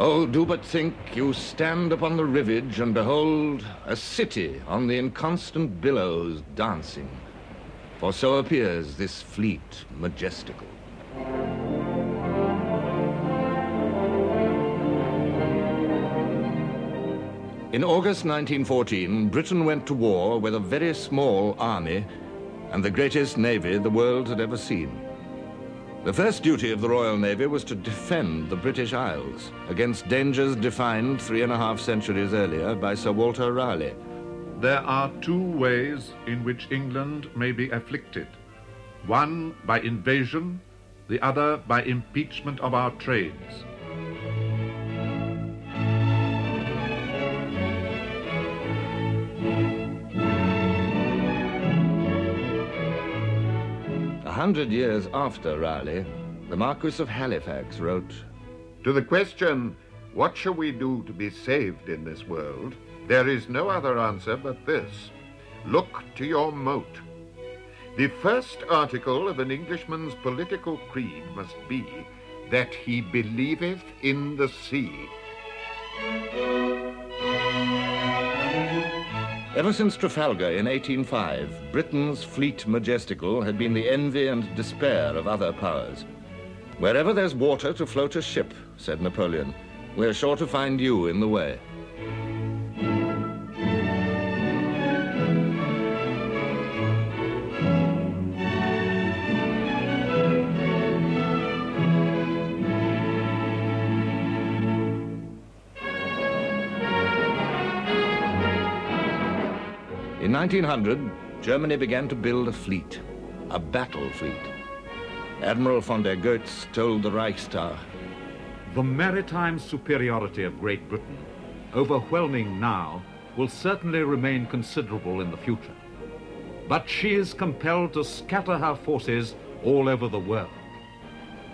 Oh, do but think you stand upon the rivage and behold a city on the inconstant billows dancing, for so appears this fleet majestical. In August 1914, Britain went to war with a very small army and the greatest navy the world had ever seen. The first duty of the Royal Navy was to defend the British Isles against dangers defined 3.5 centuries earlier by Sir Walter Raleigh. There are two ways in which England may be afflicted. One by invasion, the other by impeachment of our trades. A 100 years after Raleigh, the Marquis of Halifax wrote, "To the question, what shall we do to be saved in this world, there is no other answer but this: look to your moat. The first article of an Englishman's political creed must be that he believeth in the sea." Ever since Trafalgar in 1805, Britain's fleet majestical had been the envy and despair of other powers. "Wherever there's water to float a ship," said Napoleon, "we're sure to find you in the way." In 1900, Germany began to build a fleet, a battle fleet. Admiral von der Goetz told the Reichstag, "The maritime superiority of Great Britain, overwhelming now, will certainly remain considerable in the future. But she is compelled to scatter her forces all over the world.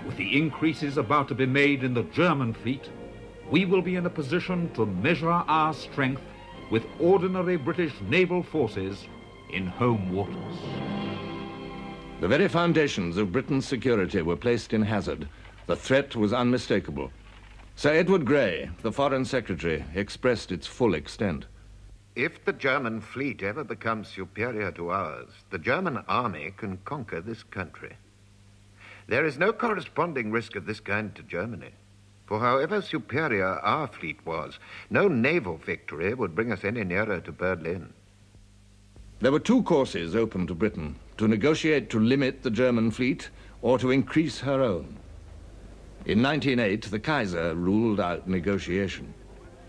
With the increases about to be made in the German fleet, we will be in a position to measure our strength with ordinary British naval forces in home waters." The very foundations of Britain's security were placed in hazard. The threat was unmistakable. Sir Edward Grey, the Foreign Secretary, expressed its full extent. If the German fleet ever becomes superior to ours, the German army can conquer this country. There is no corresponding risk of this kind to Germany. For however superior our fleet was, no naval victory would bring us any nearer to Berlin. There were two courses open to Britain: to negotiate to limit the German fleet or to increase her own. In 1908, the Kaiser ruled out negotiation.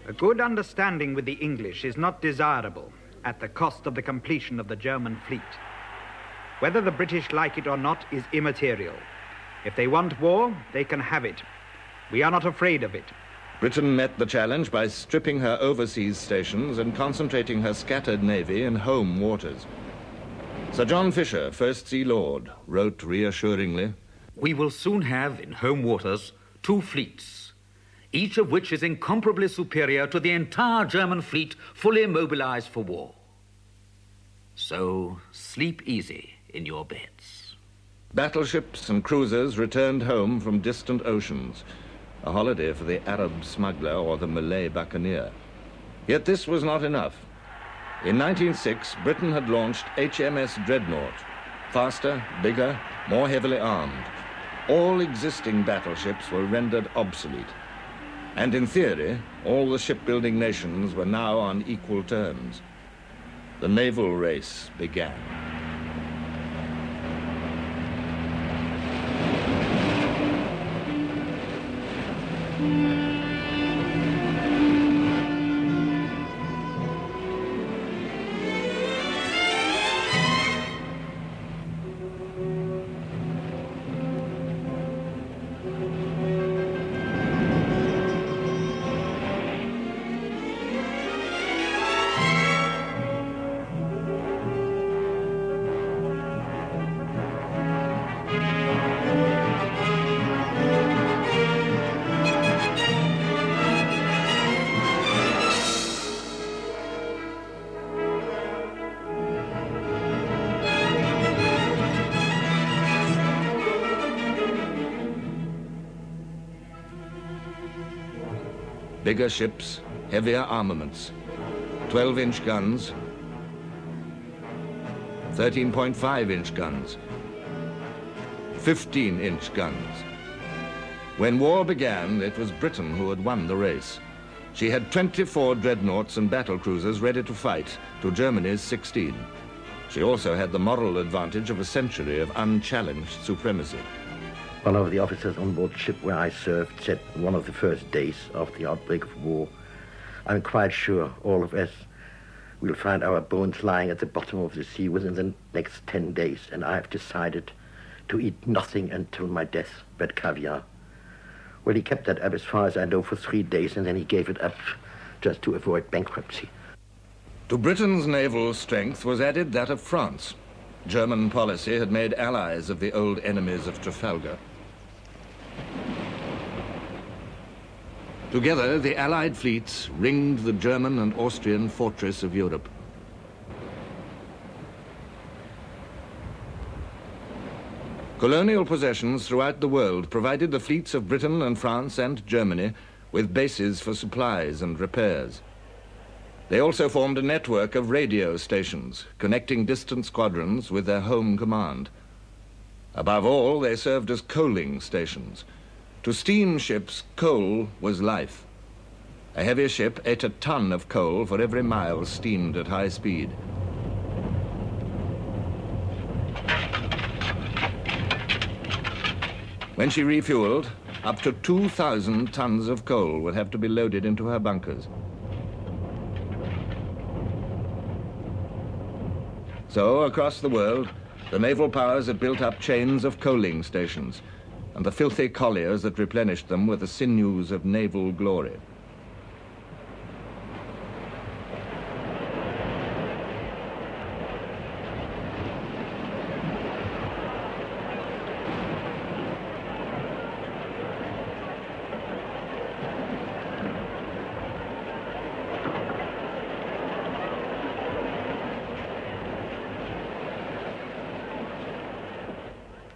A good understanding with the English is not desirable at the cost of the completion of the German fleet. Whether the British like it or not is immaterial. If they want war, they can have it. We are not afraid of it. Britain met the challenge by stripping her overseas stations and concentrating her scattered navy in home waters. Sir John Fisher, First Sea Lord, wrote reassuringly, "We will soon have in home waters 2 fleets, each of which is incomparably superior to the entire German fleet fully mobilized for war. So sleep easy in your beds." Battleships and cruisers returned home from distant oceans, a holiday for the Arab smuggler or the Malay buccaneer. Yet this was not enough. In 1906, Britain had launched HMS Dreadnought, faster, bigger, more heavily armed. All existing battleships were rendered obsolete. And in theory, all the shipbuilding nations were now on equal terms. The naval race began. Bigger ships, heavier armaments, 12-inch guns, 13.5-inch guns, 15-inch guns. When war began, it was Britain who had won the race. She had 24 dreadnoughts and battlecruisers ready to fight to Germany's 16. She also had the moral advantage of a century of unchallenged supremacy. One of the officers on board the ship where I served said one of the first days of the outbreak of war, "I'm quite sure all of us will find our bones lying at the bottom of the sea within the next 10 days, and I've decided to eat nothing until my death but caviar." Well, he kept that up as far as I know for 3 days, and then he gave it up just to avoid bankruptcy. To Britain's naval strength was added that of France. German policy had made allies of the old enemies of Trafalgar. Together, the Allied fleets ringed the German and Austrian fortress of Europe. Colonial possessions throughout the world provided the fleets of Britain and France and Germany with bases for supplies and repairs. They also formed a network of radio stations, connecting distant squadrons with their home command. Above all, they served as coaling stations. To steamships, coal was life. A heavy ship ate a ton of coal for every mile steamed at high speed. When she refueled, up to 2,000 tons of coal would have to be loaded into her bunkers. So, across the world, the naval powers had built up chains of coaling stations, and the filthy colliers that replenished them were the sinews of naval glory.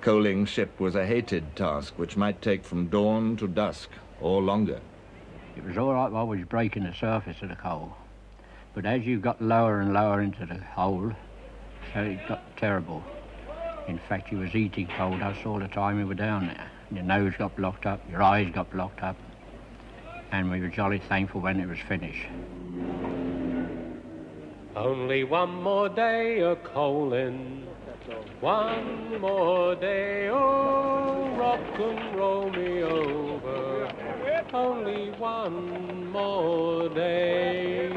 Coaling ship was a hated task which might take from dawn to dusk or longer. It was all right while we was breaking the surface of the coal, but as you got lower and lower into the hole, so it got terrible. In fact, you was eating coal dust all the time we were down there. Your nose got blocked up, your eyes got blocked up, and we were jolly thankful when it was finished. Only one more day of coaling. One more day, oh, rock and roll me over. Only one more day.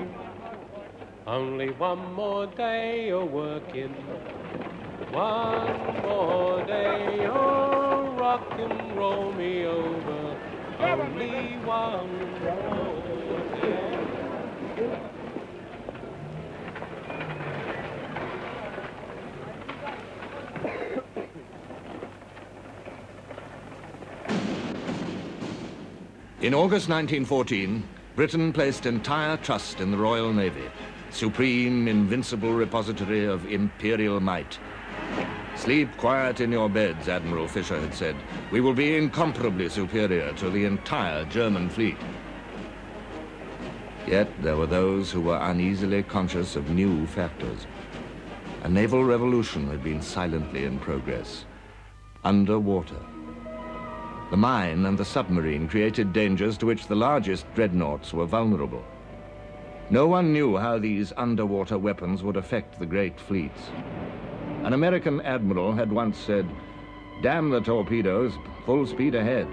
Only one more day of working. One more day, oh, rock and roll me over. Only one more day. In August 1914, Britain placed entire trust in the Royal Navy, supreme, invincible repository of imperial might. "Sleep quiet in your beds," Admiral Fisher had said. "We will be incomparably superior to the entire German fleet." Yet there were those who were uneasily conscious of new factors. A naval revolution had been silently in progress. Underwater. The mine and the submarine created dangers to which the largest dreadnoughts were vulnerable. No one knew how these underwater weapons would affect the great fleets. An American admiral had once said, "Damn the torpedoes, full speed ahead."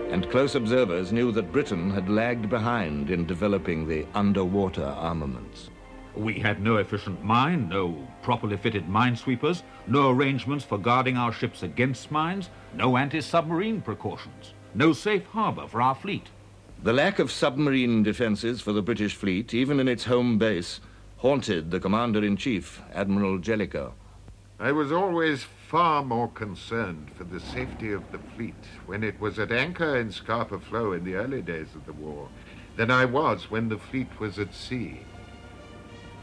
And close observers knew that Britain had lagged behind in developing the underwater armaments. We had no efficient mine, no properly fitted minesweepers, no arrangements for guarding our ships against mines, no anti-submarine precautions, no safe harbor for our fleet. The lack of submarine defenses for the British fleet, even in its home base, haunted the Commander-in-Chief, Admiral Jellicoe. I was always far more concerned for the safety of the fleet when it was at anchor in Scapa Flow in the early days of the war than I was when the fleet was at sea.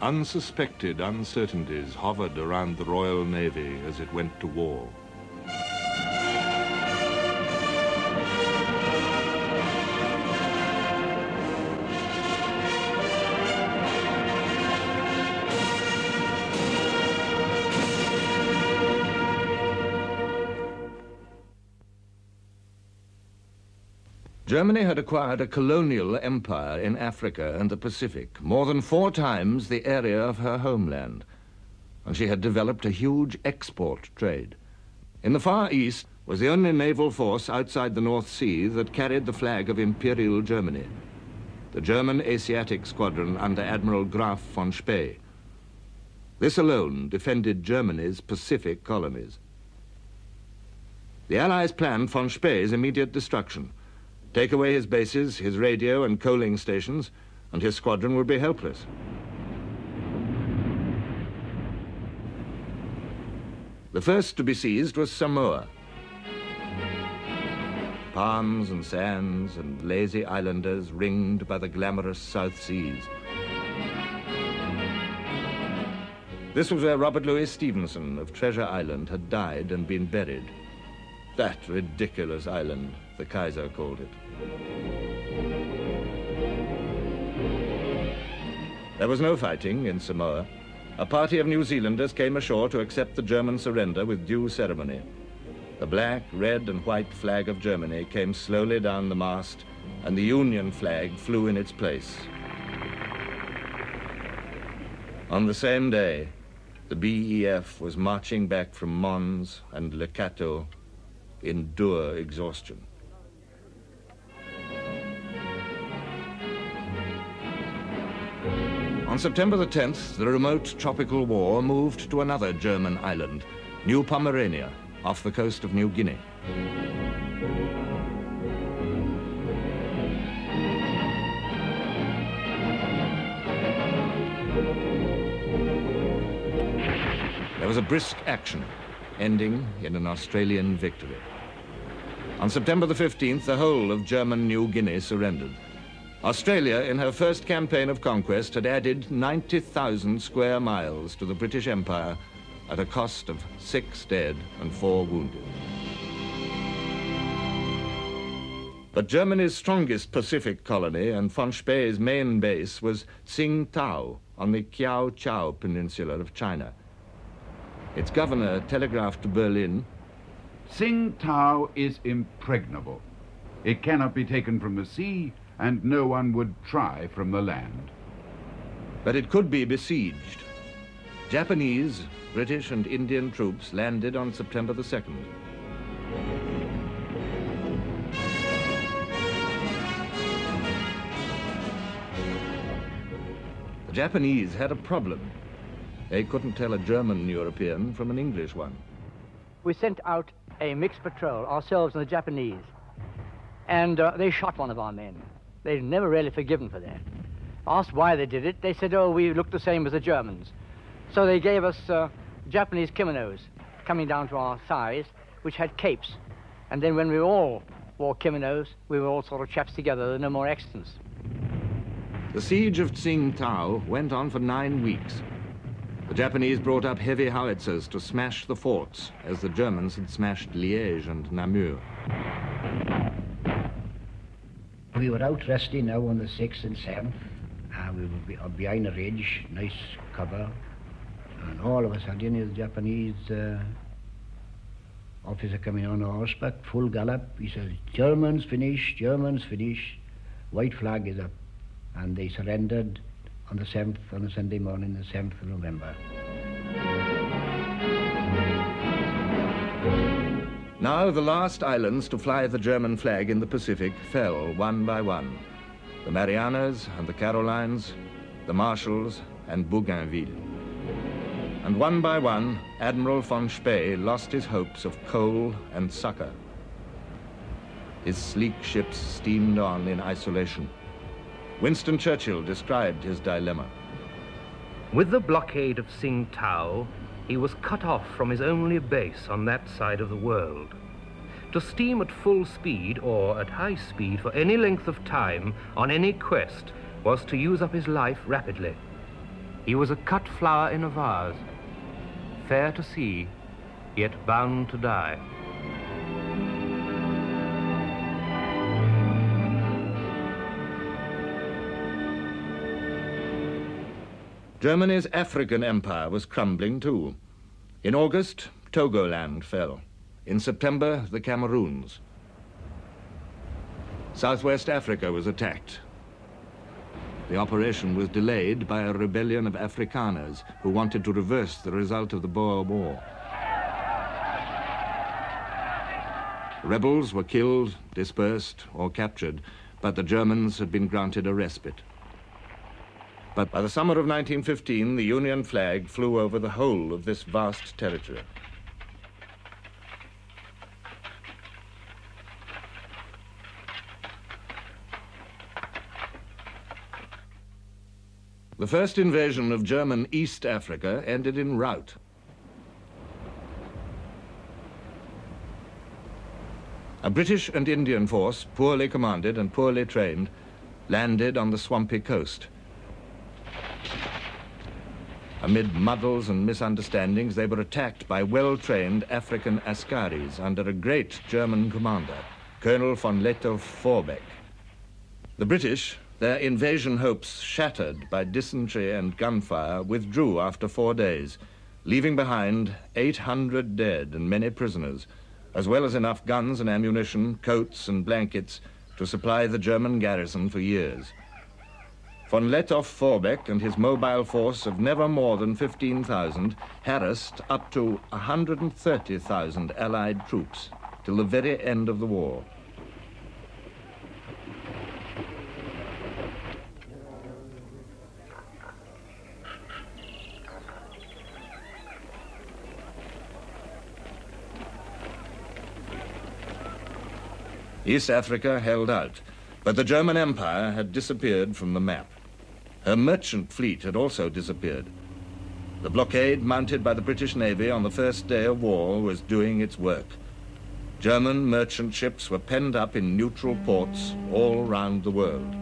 Unsuspected uncertainties hovered around the Royal Navy as it went to war. Germany had acquired a colonial empire in Africa and the Pacific, more than 4 times the area of her homeland, and she had developed a huge export trade. In the Far East was the only naval force outside the North Sea that carried the flag of Imperial Germany, the German Asiatic Squadron under Admiral Graf von Spee. This alone defended Germany's Pacific colonies. The Allies planned von Spee's immediate destruction. Take away his bases, his radio and coaling stations, and his squadron would be helpless. The first to be seized was Samoa. Palms and sands and lazy islanders ringed by the glamorous South Seas. This was where Robert Louis Stevenson of Treasure Island had died and been buried. That ridiculous island, the Kaiser called it. There was no fighting in Samoa. A party of New Zealanders came ashore to accept the German surrender with due ceremony. The black, red, and white flag of Germany came slowly down the mast, and the Union flag flew in its place. On the same day, the BEF was marching back from Mons and Le Cateau in dour exhaustion. On September the 10th, the remote tropical war moved to another German island, New Pomerania, off the coast of New Guinea. There was a brisk action, ending in an Australian victory. On September the 15th, the whole of German New Guinea surrendered. Australia, in her first campaign of conquest, had added 90,000 square miles to the British Empire at a cost of 6 dead and 4 wounded. But Germany's strongest Pacific colony and von Spee's main base was Tsingtao on the Kiao Chau Peninsula of China. Its governor telegraphed to Berlin, Tsingtao is impregnable. It cannot be taken from the sea, and no one would try from the land. But it could be besieged. Japanese, British, and Indian troops landed on September the 2nd. The Japanese had a problem. They couldn't tell a German European from an English one. We sent out a mixed patrol, ourselves and the Japanese, and they shot one of our men. They'd never really forgiven for that. Asked why they did it, they said, oh, we look the same as the Germans. So they gave us Japanese kimonos coming down to our thighs, which had capes. And then when we all wore kimonos, we were all sort of chaps together. There were no more accidents. The siege of Tsingtao went on for 9 weeks. The Japanese brought up heavy howitzers to smash the forts, as the Germans had smashed Liège and Namur. We were out resting now on the 6th and 7th. We were behind a ridge, nice cover. And all of a sudden, the Japanese officer coming on horseback, full gallop. He says, Germans finish, Germans finish. White flag is up. And they surrendered on the 7th, on a Sunday morning, the 7th of November. Now the last islands to fly the German flag in the Pacific fell one by one. The Marianas and the Carolines, the Marshalls and Bougainville. And one by one, Admiral von Spee lost his hopes of coal and succor. His sleek ships steamed on in isolation. Winston Churchill described his dilemma. With the blockade of Tsingtao, he was cut off from his only base on that side of the world. To steam at full speed or at high speed for any length of time on any quest was to use up his life rapidly. He was a cut flower in a vase, fair to see, yet bound to die. Germany's African empire was crumbling too. In August, Togoland fell. In September, the Cameroons. Southwest Africa was attacked. The operation was delayed by a rebellion of Afrikaners who wanted to reverse the result of the Boer War. Rebels were killed, dispersed, or captured, but the Germans had been granted a respite. But by the summer of 1915, the Union flag flew over the whole of this vast territory. The first invasion of German East Africa ended in rout. A British and Indian force, poorly commanded and poorly trained, landed on the swampy coast. Amid muddles and misunderstandings, they were attacked by well-trained African askaris under a great German commander, Colonel von Lettow-Vorbeck. The British, their invasion hopes shattered by dysentery and gunfire, withdrew after 4 days, leaving behind 800 dead and many prisoners, as well as enough guns and ammunition, coats and blankets to supply the German garrison for years. Von Lettow-Vorbeck and his mobile force of never more than 15,000 harassed up to 130,000 Allied troops till the very end of the war. East Africa held out, but the German Empire had disappeared from the map. Her merchant fleet had also disappeared. The blockade mounted by the British Navy on the first day of war was doing its work. German merchant ships were penned up in neutral ports all round the world.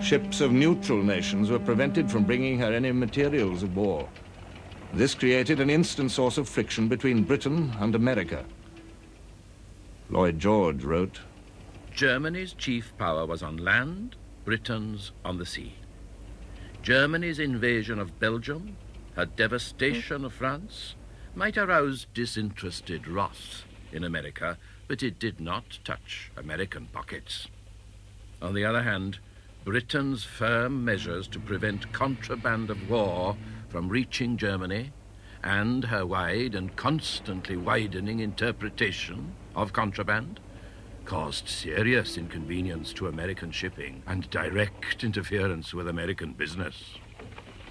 Ships of neutral nations were prevented from bringing her any materials of war. This created an instant source of friction between Britain and America. Lloyd George wrote, Germany's chief power was on land, Britain's on the sea. Germany's invasion of Belgium, her devastation of France, might arouse disinterested wrath in America, but it did not touch American pockets. On the other hand, Britain's firm measures to prevent contraband of war from reaching Germany, and her wide and constantly widening interpretation of contraband, caused serious inconvenience to American shipping and direct interference with American business.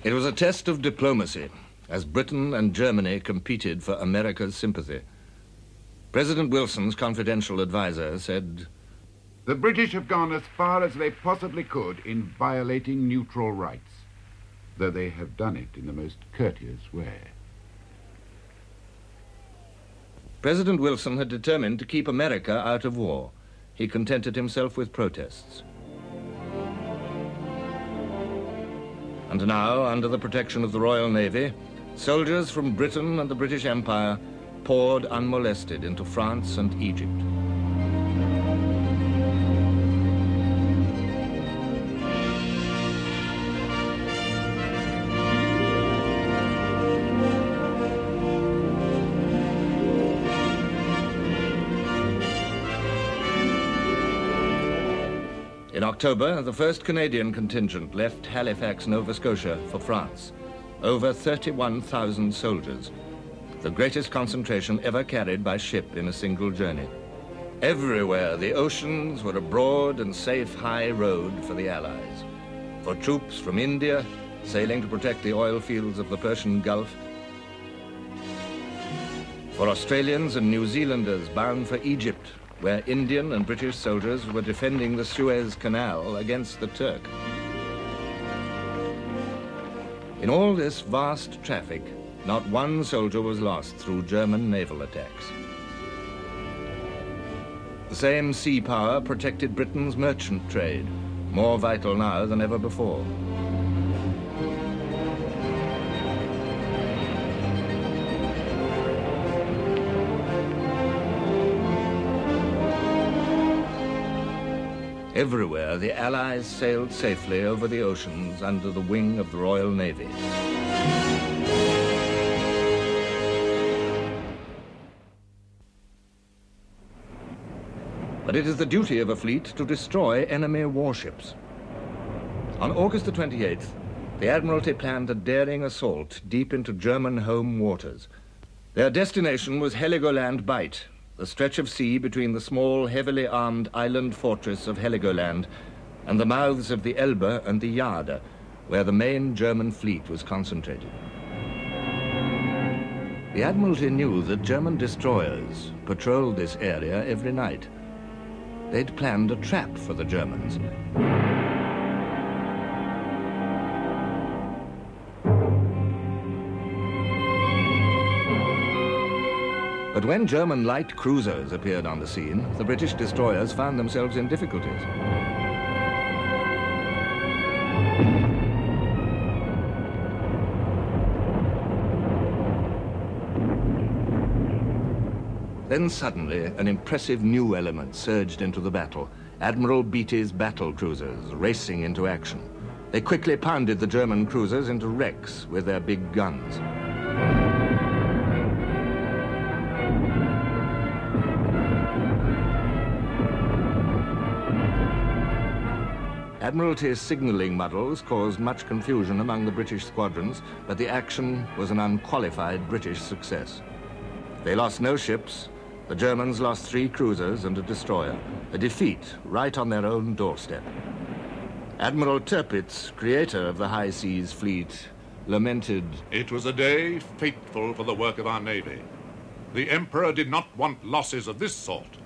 It was a test of diplomacy, as Britain and Germany competed for America's sympathy. President Wilson's confidential advisor said, "The British have gone as far as they possibly could in violating neutral rights, though they have done it in the most courteous way." President Wilson had determined to keep America out of war. He contented himself with protests. And now, under the protection of the Royal Navy, soldiers from Britain and the British Empire poured unmolested into France and Egypt. In October, the first Canadian contingent left Halifax, Nova Scotia for France. Over 31,000 soldiers, the greatest concentration ever carried by ship in a single journey. Everywhere, the oceans were a broad and safe high road for the Allies. For troops from India, sailing to protect the oil fields of the Persian Gulf. For Australians and New Zealanders bound for Egypt, where Indian and British soldiers were defending the Suez Canal against the Turk. In all this vast traffic, not one soldier was lost through German naval attacks. The same sea power protected Britain's merchant trade, more vital now than ever before. Everywhere, the Allies sailed safely over the oceans under the wing of the Royal Navy. but it is the duty of a fleet to destroy enemy warships. On August the 28th, the Admiralty planned a daring assault deep into German home waters. Their destination was Heligoland Bight, the stretch of sea between the small, heavily armed island fortress of Heligoland and the mouths of the Elbe and the Jade, where the main German fleet was concentrated. The Admiralty knew that German destroyers patrolled this area every night. They'd planned a trap for the Germans. But when German light cruisers appeared on the scene, the British destroyers found themselves in difficulties. Then suddenly, an impressive new element surged into the battle. Admiral Beatty's battle cruisers racing into action. They quickly pounded the German cruisers into wrecks with their big guns. Admiralty's signalling muddles caused much confusion among the British squadrons, but the action was an unqualified British success. They lost no ships. The Germans lost 3 cruisers and a destroyer, a defeat right on their own doorstep. Admiral Tirpitz, creator of the High Seas Fleet, lamented, "It was a day fateful for the work of our Navy. The Emperor did not want losses of this sort.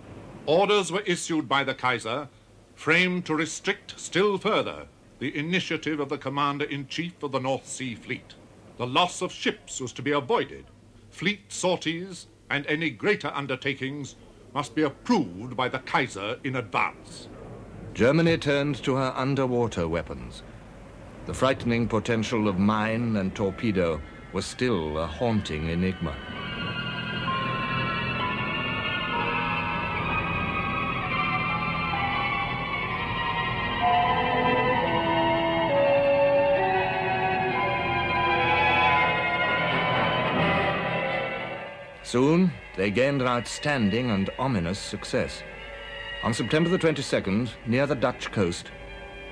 Orders were issued by the Kaiser, framed to restrict still further the initiative of the Commander-in-Chief of the North Sea Fleet. The loss of ships was to be avoided. Fleet sorties and any greater undertakings must be approved by the Kaiser in advance." Germany turned to her underwater weapons. The frightening potential of mine and torpedo was still a haunting enigma. Soon, they gained an outstanding and ominous success. On September the 22nd, near the Dutch coast,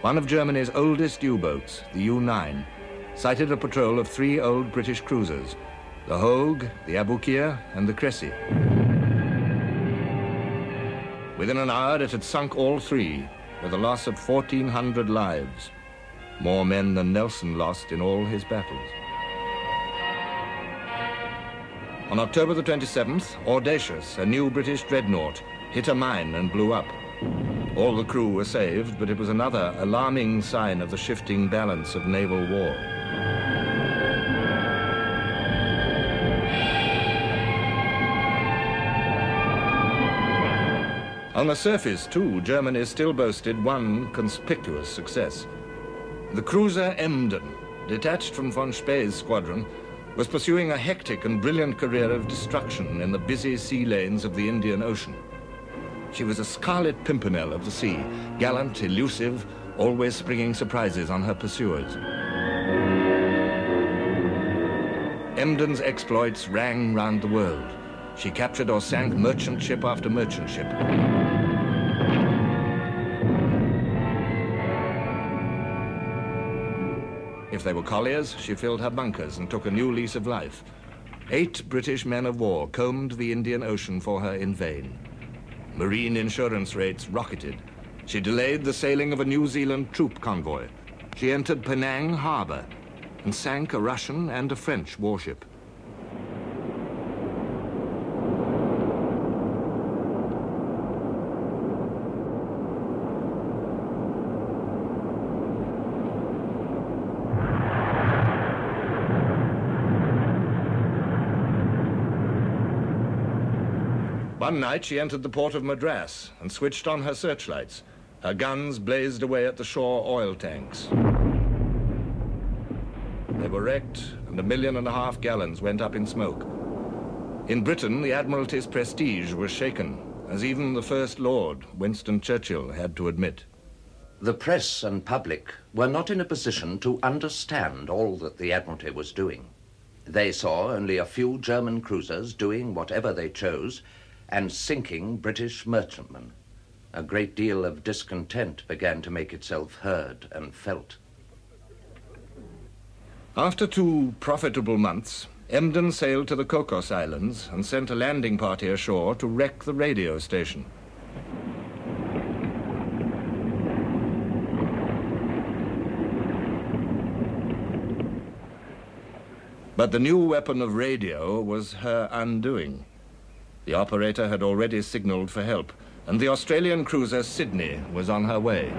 one of Germany's oldest U-boats, the U-9, sighted a patrol of 3 old British cruisers, the Hogue, the Aboukir, and the Cressy. Within an hour, it had sunk all 3, with a loss of 1,400 lives, more men than Nelson lost in all his battles. On October the 27th, Audacious, a new British dreadnought, hit a mine and blew up. All the crew were saved, but it was another alarming sign of the shifting balance of naval war. On the surface, too, Germany still boasted one conspicuous success. The cruiser Emden, detached from von Spee's squadron, was pursuing a hectic and brilliant career of destruction in the busy sea lanes of the Indian Ocean. She was a scarlet pimpernel of the sea, gallant, elusive, always springing surprises on her pursuers. Emden's exploits rang round the world. She captured or sank merchant ship after merchant ship. If they were colliers, she filled her bunkers and took a new lease of life. 8 British men of war combed the Indian Ocean for her in vain. Marine insurance rates rocketed. She delayed the sailing of a New Zealand troop convoy. She entered Penang harbor and sank a Russian and a French warship. One night she entered the port of Madras and switched on her searchlights. Her guns blazed away at the shore oil tanks. They were wrecked, and 1.5 million gallons went up in smoke. In Britain, the Admiralty's prestige was shaken, as even the First Lord, Winston Churchill, had to admit. The press and public were not in a position to understand all that the Admiralty was doing. They saw only a few German cruisers doing whatever they chose and sinking British merchantmen. A great deal of discontent began to make itself heard and felt. After 2 profitable months, Emden sailed to the Cocos Islands and sent a landing party ashore to wreck the radio station. But the new weapon of radio was her undoing. The operator had already signaled for help, and the Australian cruiser Sydney was on her way.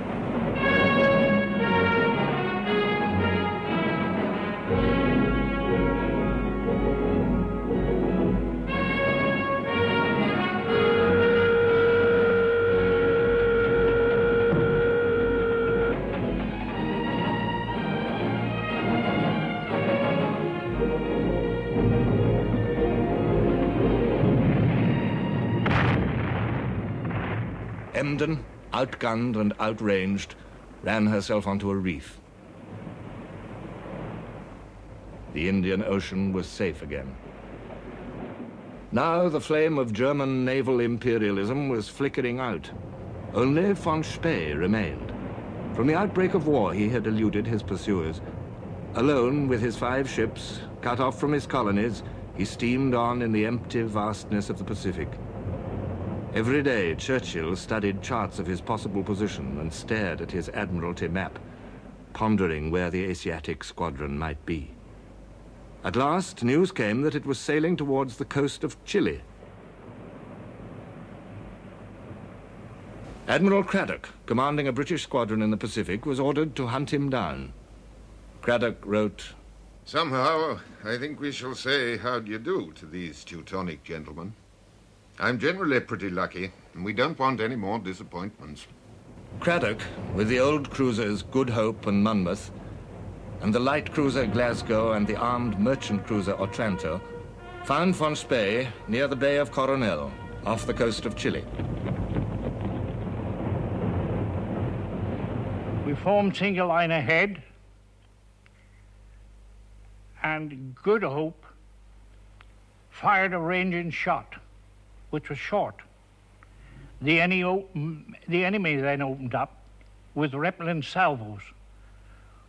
Emden, outgunned and outranged, ran herself onto a reef. The Indian Ocean was safe again. Now the flame of German naval imperialism was flickering out. Only von Spee remained. From the outbreak of war, he had eluded his pursuers. Alone with his 5 ships, cut off from his colonies, he steamed on in the empty vastness of the Pacific. Every day, Churchill studied charts of his possible position and stared at his Admiralty map, pondering where the Asiatic squadron might be. At last, news came that it was sailing towards the coast of Chile. Admiral Craddock, commanding a British squadron in the Pacific, was ordered to hunt him down. Craddock wrote, "Somehow, I think we shall say how do you do to these Teutonic gentlemen. I'm generally pretty lucky, and we don't want any more disappointments." Craddock, with the old cruisers Good Hope and Monmouth, and the light cruiser Glasgow and the armed merchant cruiser Otranto, found von Spee near the Bay of Coronel, off the coast of Chile. We formed single line ahead, and Good Hope fired a ranging shot, which was short. The enemy then opened up with repellent salvos.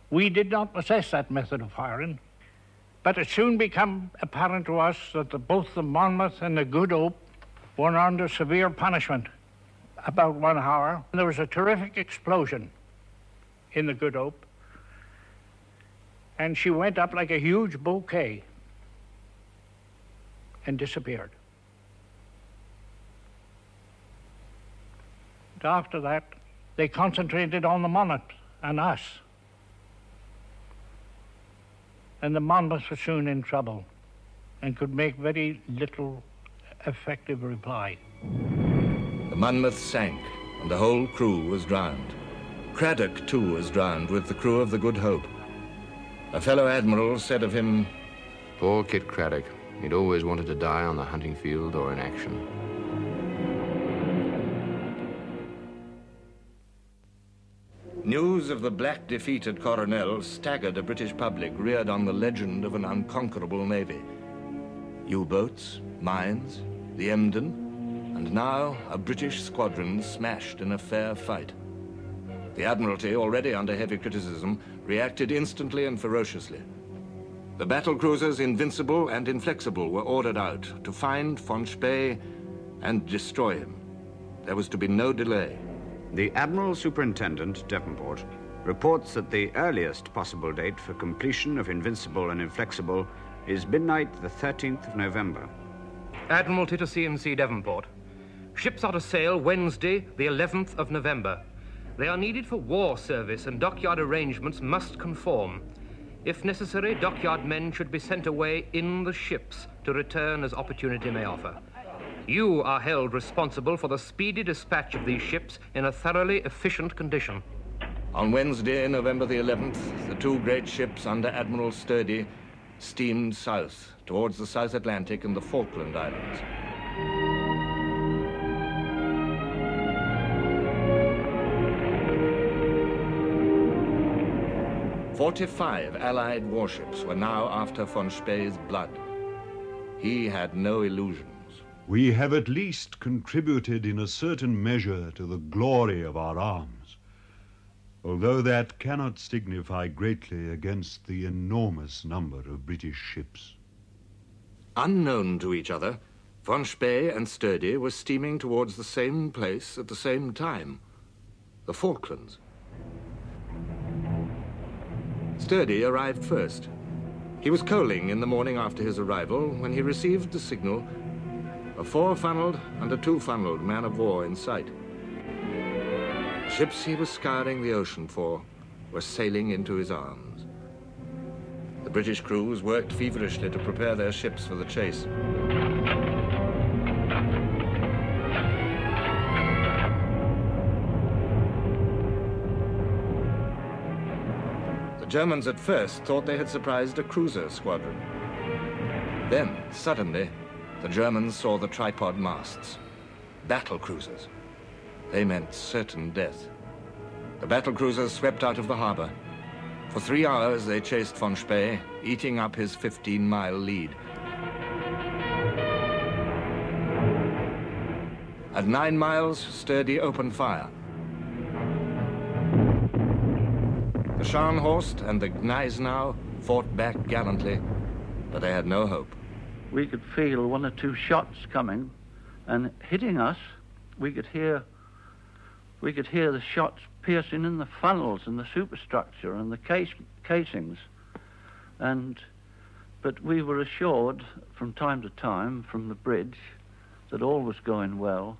We did not possess that method of firing, but it soon became apparent to us that both the Monmouth and the Good Hope were under severe punishment. About 1 hour, there was a terrific explosion in the Good Hope, and she went up like a huge bouquet and disappeared. After that, they concentrated on the Monmouth and us. And the Monmouth was soon in trouble and could make very little effective reply. The Monmouth sank, and the whole crew was drowned. Craddock, too, was drowned with the crew of the Good Hope. A fellow admiral said of him, "Poor Kit Craddock. He'd always wanted to die on the hunting field or in action." News of the black defeat at Coronel staggered a British public reared on the legend of an unconquerable navy. U-boats, mines, the Emden, and now a British squadron smashed in a fair fight. The Admiralty, already under heavy criticism, reacted instantly and ferociously. The battle cruisers Invincible and Inflexible were ordered out to find von Spee and destroy him. There was to be no delay. The Admiral Superintendent, Devonport, reports that the earliest possible date for completion of Invincible and Inflexible is midnight the 13th of November. Admiralty to CMC Devonport. Ships are to sail Wednesday, the 11th of November. They are needed for war service and dockyard arrangements must conform. If necessary, dockyard men should be sent away in the ships to return as opportunity may offer. You are held responsible for the speedy dispatch of these ships in a thoroughly efficient condition. On Wednesday, November the 11th, the 2 great ships under Admiral Sturdy steamed south towards the South Atlantic and the Falkland Islands. "45 Allied warships were now after von Spee's blood. He had no illusions. We have at least contributed in a certain measure to the glory of our arms, although that cannot signify greatly against the enormous number of British ships. Unknown to each other, Von Spee and Sturdy were steaming towards the same place at the same time, the Falklands. Sturdy arrived first. He was coaling in the morning after his arrival when he received the signal, a 4-funneled and a 2-funneled man-of-war in sight. Ships he was scouring the ocean for were sailing into his arms. The British crews worked feverishly to prepare their ships for the chase. The Germans at first thought they had surprised a cruiser squadron. Then, suddenly, the Germans saw the tripod masts. Battle cruisers. They meant certain death. The battle cruisers swept out of the harbor. For 3 hours they chased Von Spee, eating up his 15-mile lead. At 9 miles, Sturdy opened fire. The Scharnhorst and the Gneisenau fought back gallantly, but they had no hope. We could feel 1 or 2 shots coming, and hitting us, we could hear the shots piercing in the funnels and the superstructure and the casings. But we were assured from time to time from the bridge that all was going well.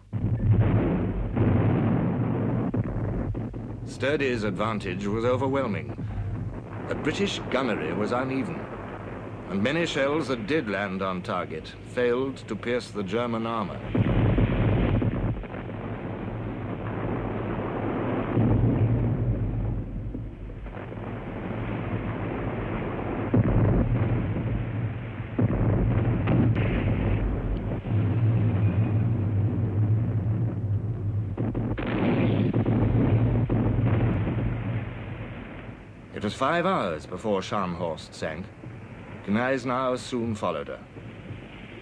Sturdy's advantage was overwhelming. The British gunnery was uneven, and many shells that did land on target failed to pierce the German armor. It was 5 hours before Scharnhorst sank. Gneisenau soon followed her.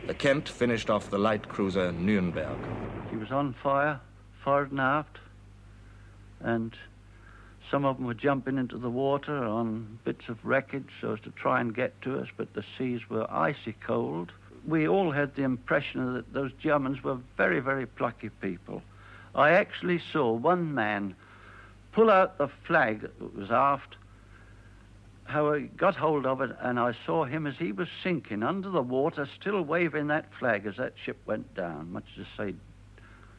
The Kent finished off the light cruiser Nürnberg. She was on fire, forward and aft, and some of them were jumping into the water on bits of wreckage so as to try and get to us, but the seas were icy cold. We all had the impression that those Germans were very, very plucky people. I actually saw one man pull out the flag that was aft, how he got hold of it, and I saw him as he was sinking under the water, still waving that flag as that ship went down, much to say,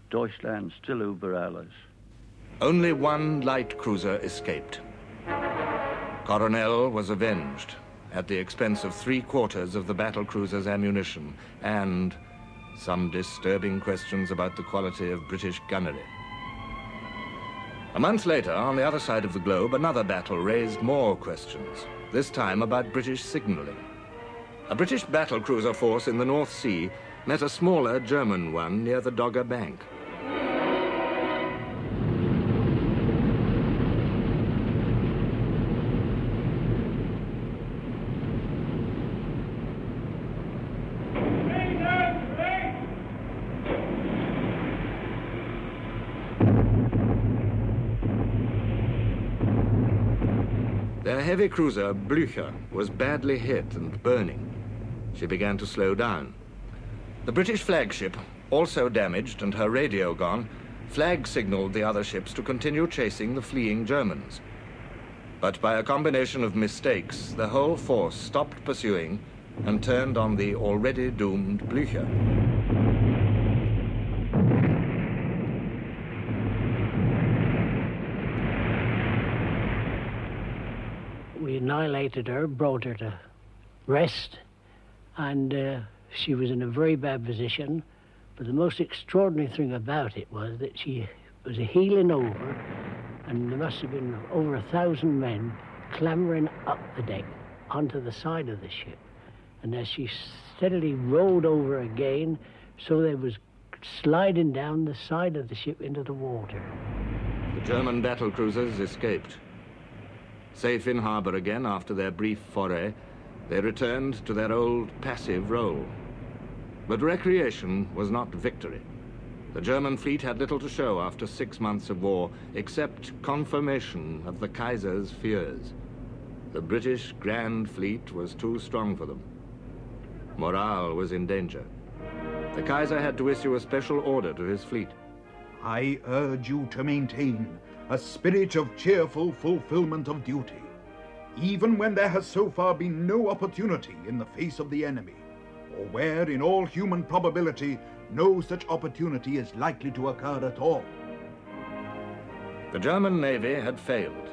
Deutschland still über alles. Only 1 light cruiser escaped. Coronel was avenged at the expense of 3/4 of the battle cruiser's ammunition and some disturbing questions about the quality of British gunnery. A month later, on the other side of the globe, another battle raised more questions, this time about British signaling. A British battle cruiser force in the North Sea met a smaller German one near the Dogger Bank. Their heavy cruiser, Blücher, was badly hit and burning. She began to slow down. The British flagship, also damaged and her radio gone, flag signaled the other ships to continue chasing the fleeing Germans. But by a combination of mistakes, the whole force stopped pursuing and turned on the already doomed Blücher. We annihilated her, brought her to rest, and she was in a very bad position. But the most extraordinary thing about it was that she was heeling over, and there must have been over 1,000 men clambering up the deck onto the side of the ship. And as she steadily rolled over again, so they was sliding down the side of the ship into the water. The German battle cruisers escaped. Safe in harbor again after their brief foray, they returned to their old passive role. But recreation was not victory. The German fleet had little to show after 6 months of war, except confirmation of the Kaiser's fears. The British Grand Fleet was too strong for them. Morale was in danger. The Kaiser had to issue a special order to his fleet. I urge you to maintain a spirit of cheerful fulfillment of duty, even when there has so far been no opportunity in the face of the enemy, or where, in all human probability, no such opportunity is likely to occur at all. The German Navy had failed.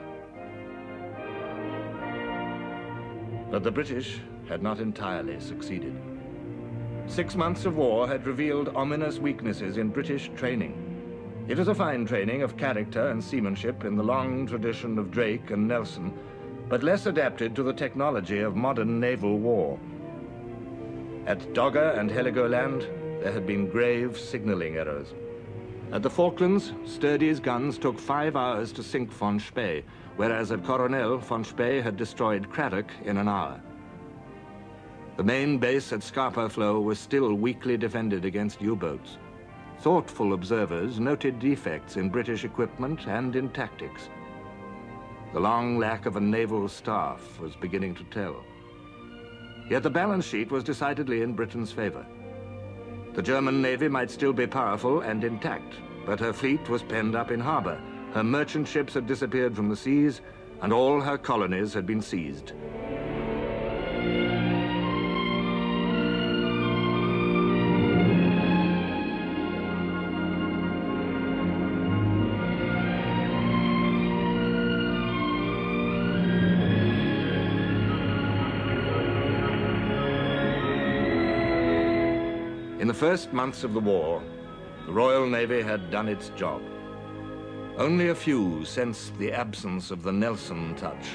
But the British had not entirely succeeded. 6 months of war had revealed ominous weaknesses in British training. It was a fine training of character and seamanship in the long tradition of Drake and Nelson, but less adapted to the technology of modern naval war. At Dogger and Heligoland, there had been grave signaling errors. At the Falklands, Sturdy's guns took 5 hours to sink Von Spee, whereas at Coronel, Von Spee had destroyed Craddock in an hour. The main base at Scapa Flow was still weakly defended against U-boats. Thoughtful observers noted defects in British equipment and in tactics. The long lack of a naval staff was beginning to tell. Yet the balance sheet was decidedly in Britain's favor. The German Navy might still be powerful and intact, but her fleet was penned up in harbor. Her merchant ships had disappeared from the seas, and all her colonies had been seized. In the first months of the war, the Royal Navy had done its job. Only a few sensed the absence of the Nelson touch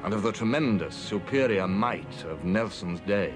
and of the tremendous superior might of Nelson's day.